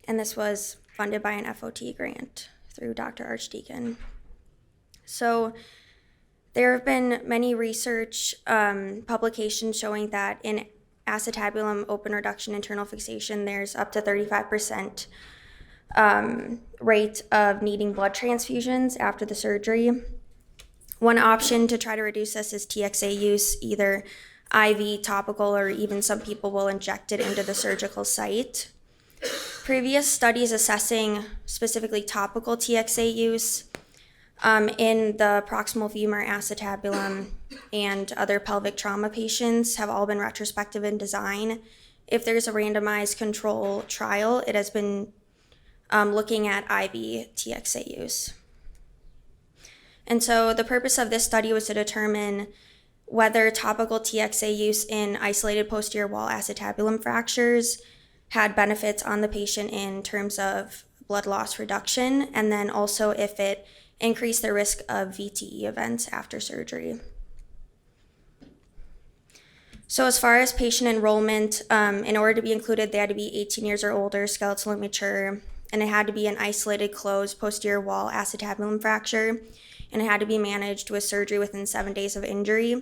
and this was funded by an FOT grant through Dr. Archdeacon. So there have been many research publications showing that in acetabulum open reduction internal fixation, there's up to 35% rate of needing blood transfusions after the surgery. One option to try to reduce this is TXA use, either IV, topical, or even some people will inject it into the surgical site. Previous studies assessing specifically topical TXA use in the proximal femur acetabulum and other pelvic trauma patients have all been retrospective in design. If there's a randomized control trial, it has been looking at IV TXA use. And so the purpose of this study was to determine whether topical TXA use in isolated posterior wall acetabulum fractures had benefits on the patient in terms of blood loss reduction, and then also if it increased the risk of VTE events after surgery. So as far as patient enrollment, in order to be included, they had to be 18 years or older, skeletally mature, and it had to be an isolated closed posterior wall acetabulum fracture, and it had to be managed with surgery within 7 days of injury.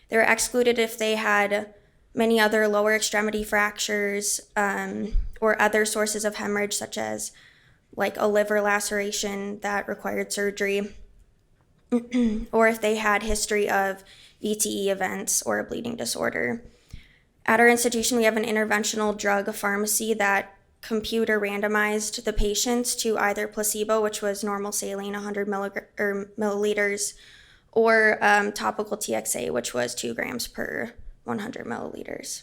They were excluded if they had many other lower extremity fractures or other sources of hemorrhage, such as like a liver laceration that required surgery, or if they had history of VTE events or a bleeding disorder. At our institution, we have an interventional drug pharmacy that computer randomized the patients to either placebo, which was normal saline 100 milliliters, or topical TXA, which was 2 grams per 100 milliliters.